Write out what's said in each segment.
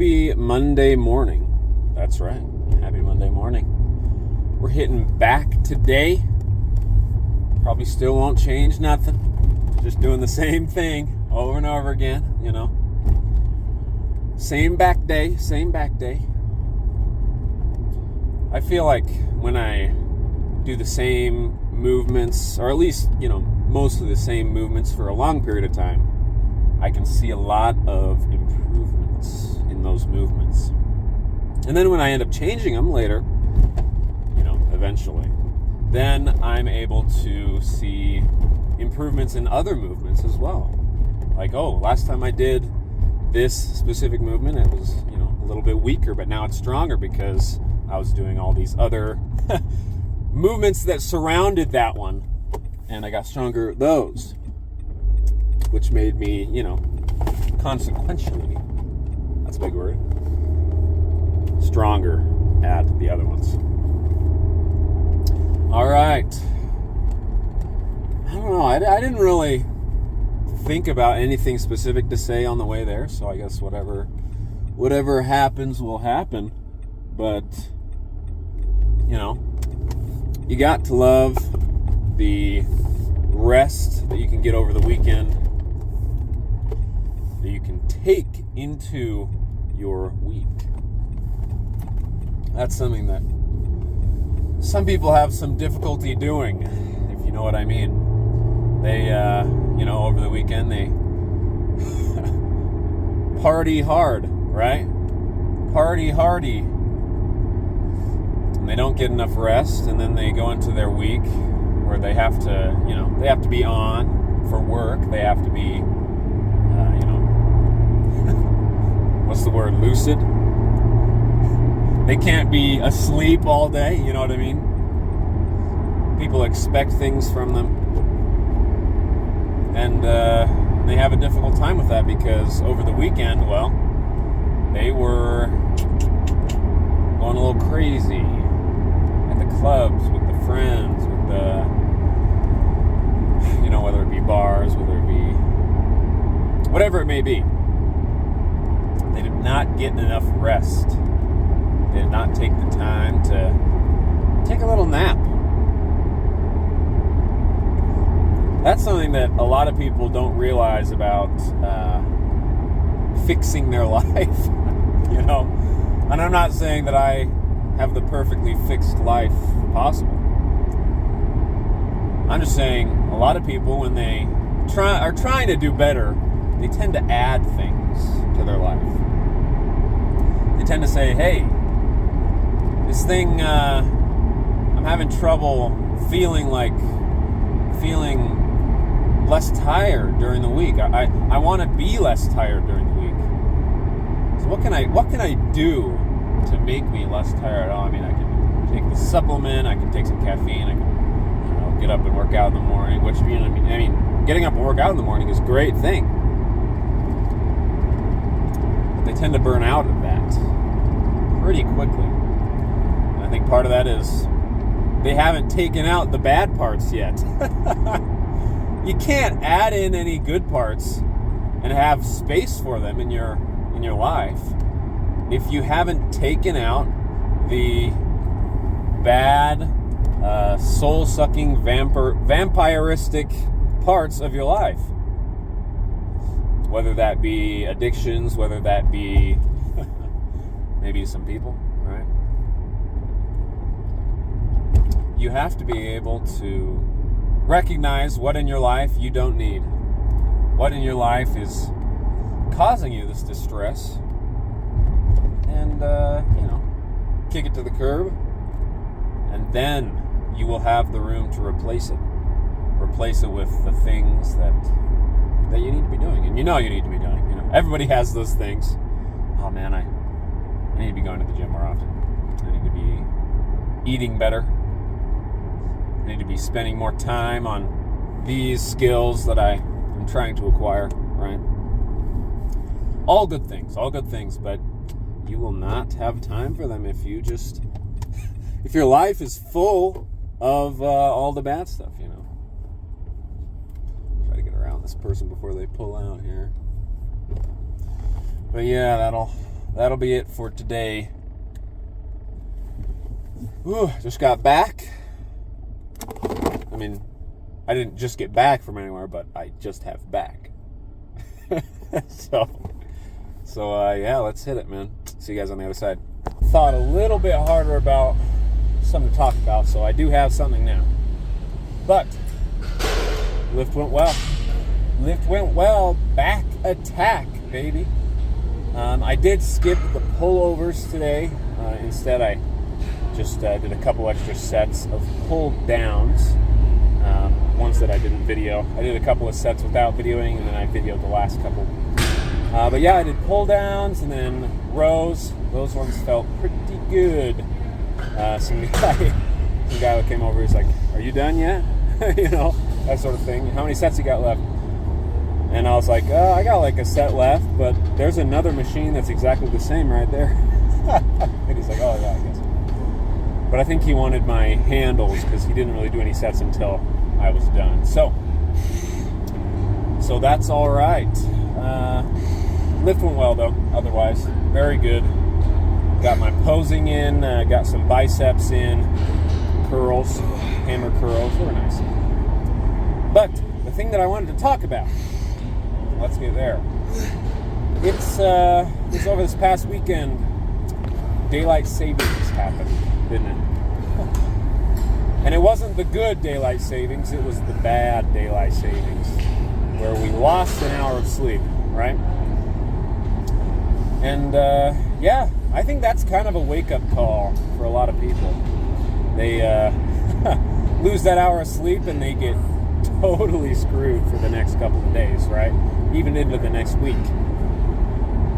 Happy Monday morning. That's right. Happy Monday morning. We're hitting back today. Probably still won't change nothing. Just doing the same thing over and over again, you know. Same back day. I feel like when I do the same movements, or at least, you know, mostly the same movements for a long period of time, I can see a lot of improvements in those movements. And then when I end up changing them later, you know, eventually, then I'm able to see improvements in other movements as well. Like, oh, last time I did this specific movement, it was, you know, a little bit weaker, but now it's stronger because I was doing all these other movements that surrounded that one, and I got stronger at those, which made me, you know, consequentially, that's a big word, stronger at the other ones. All right. I don't know. I didn't really think about anything specific to say on the way there, so I guess whatever happens will happen. But, you know, you got to love the rest that you can get over the weekend, that you can take into your week. That's something that some people have some difficulty doing, if you know what I mean. They, you know, over the weekend, they party hard, right? Party hardy. And they don't get enough rest, and then they go into their week where they have to, you know, they have to be on for work. They have to be, you know, what's the word, lucid? They can't be asleep all day, you know what I mean? People expect things from them. And they have a difficult time with that because over the weekend, well, they were going a little crazy at the clubs, with the friends, with the, you know, whether it be bars, whether it be whatever it may be. They did not get enough rest. They did not take the time to take a little nap. That's something that a lot of people don't realize about fixing their life, you know. And I'm not saying that I have the perfectly fixed life possible. I'm just saying a lot of people, when they are trying to do better, they tend to add things to their life. They tend to say, hey, this thing, I'm having trouble feeling less tired during the week. I want to be less tired during the week. So what can I do to make me less tired? Oh, I mean, I can take the supplement, I can take some caffeine, I can, you know, get up and work out in the morning, which, you know, I mean, getting up and work out in the morning is a great thing. But they tend to burn out of that pretty quickly. And I think part of that is they haven't taken out the bad parts yet. You can't add in any good parts and have space for them in your life if you haven't taken out the bad, soul-sucking, vampiristic parts of your life. Whether that be addictions, whether that be maybe some people, right? You have to be able to recognize what in your life you don't need. What in your life is causing you this distress. And, you know, kick it to the curb. And then you will have the room to replace it. Replace it with the things that you need to be doing. And you know you need to be doing. You know, everybody has those things. Oh, man, I need to be going to the gym more often. I need to be eating better. I need to be spending more time on these skills that I am trying to acquire, right? All good things, but you will not have time for them if your life is full of all the bad stuff, you know. Try to get around this person before they pull out here. But yeah, that'll that'll be it for today. Just got back. I mean, I didn't just get back from anywhere, but I just have back. So yeah, let's hit it, man. See you guys on the other side. Thought a little bit harder about something to talk about, so I do have something now. But lift went well. Lift went well. Back attack, baby. I did skip the pullovers today. Instead, I just did a couple extra sets of pull downs. Ones that I didn't video. I did a couple of sets without videoing, and then I videoed the last couple. But yeah, I did pull downs and then rows. Those ones felt pretty good. Some guy came over. He's like, "Are you done yet?" You know, that sort of thing. How many sets you got left? And I was like, I got like a set left, but there's another machine that's exactly the same right there. And he's like, oh yeah, I guess. But I think he wanted my handles because he didn't really do any sets until I was done. So that's all right. Lift went well though. Otherwise, very good. Got my posing in. Got some biceps in. Curls, hammer curls. They were nice. But the thing that I wanted to talk about. Let's get there. It's over this past weekend. Daylight savings happened, didn't it? And it wasn't the good daylight savings, it was the bad daylight savings, where we lost an hour of sleep, right? And yeah, I think that's kind of a wake-up call for a lot of people. They lose that hour of sleep and they get totally screwed for the next couple of days, right? Even into the next week.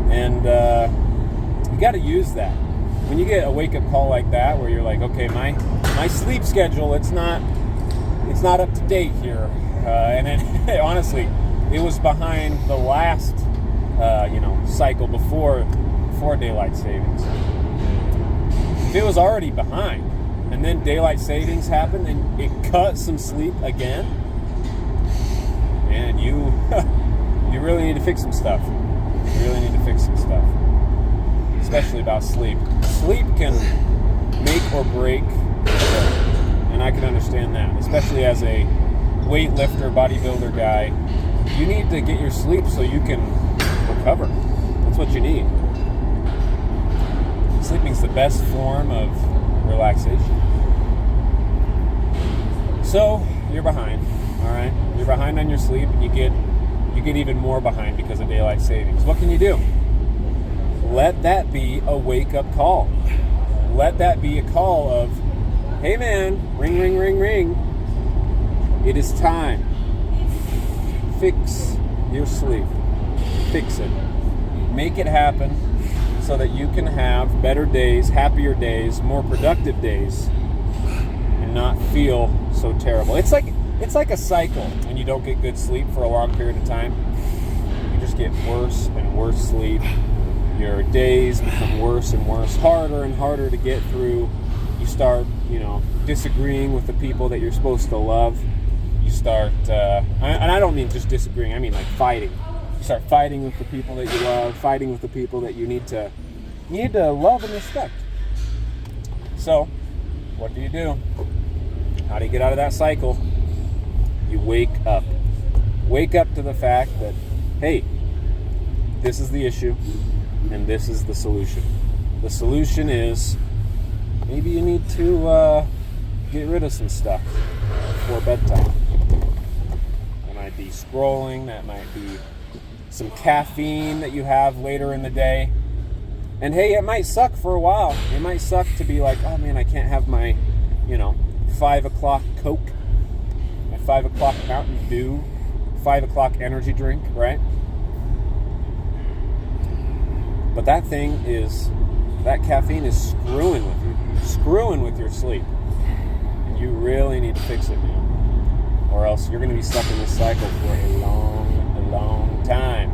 And you got to use that. When you get a wake-up call like that, where you're like, okay, my sleep schedule, it's not up to date here. And it, honestly, it was behind the last cycle before daylight savings. If it was already behind, and then daylight savings happened, and it cut some sleep again, and you really need to fix some stuff. You really need to fix some stuff, especially about sleep. Sleep can make or break, and I can understand that, especially as a weightlifter, bodybuilder guy. You need to get your sleep so you can recover. That's what you need. Sleeping's the best form of relaxation. So you're behind, all right? You're behind on your sleep, and you get even more behind because of daylight savings. What can you do? Let that be a wake-up call. Let that be a call of, hey man, ring, ring, ring, ring. It is time. Fix your sleep. Fix it. Make it happen so that you can have better days, happier days, more productive days, and not feel so terrible. It's like a cycle when you don't get good sleep for a long period of time. You just get worse and worse sleep. Your days become worse and worse, harder and harder to get through. You start, disagreeing with the people that you're supposed to love. You start, and I don't mean just disagreeing, I mean like fighting. You start fighting with the people that you love, fighting with the people that you need to love and respect. So, what do? How do you get out of that cycle? You wake up. Wake up to the fact that, hey, this is the issue, and this is the solution. The solution is maybe you need to get rid of some stuff before bedtime. That might be scrolling, that might be some caffeine that you have later in the day. And hey, it might suck for a while. It might suck to be like, oh man, I can't have my, 5 o'clock Coke, my 5 o'clock Mountain Dew, 5 o'clock energy drink, right? But that caffeine is screwing with your sleep. And you really need to fix it, man. Or else you're going to be stuck in this cycle for a long time.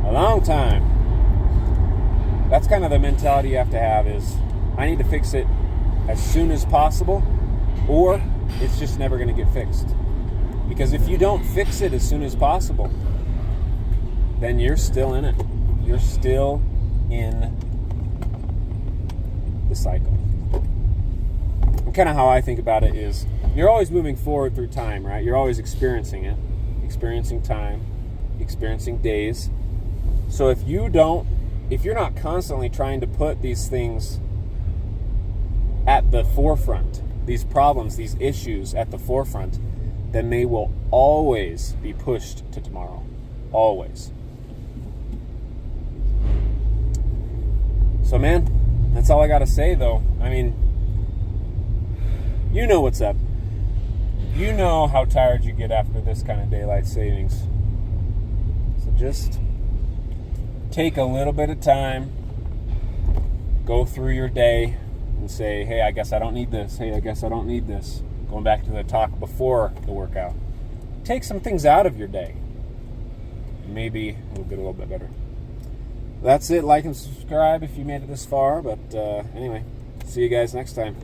A long time. That's kind of the mentality you have to have is, I need to fix it as soon as possible, or it's just never going to get fixed. Because if you don't fix it as soon as possible, then you're still in it. You're still in the cycle. And kind of how I think about it is you're always moving forward through time, right? You're always experiencing it, experiencing time, experiencing days. So if you're not constantly trying to put these things at the forefront, these problems, these issues at the forefront, then they will always be pushed to tomorrow. Always. So man, that's all I gotta say though. I mean, you know what's up. You know how tired you get after this kind of daylight savings. So just take a little bit of time, go through your day and say, hey, I guess I don't need this. Hey, I guess I don't need this. Going back to the talk before the workout. Take some things out of your day. Maybe it'll get a little bit better. That's it. Like and subscribe if you made it this far. But anyway, see you guys next time.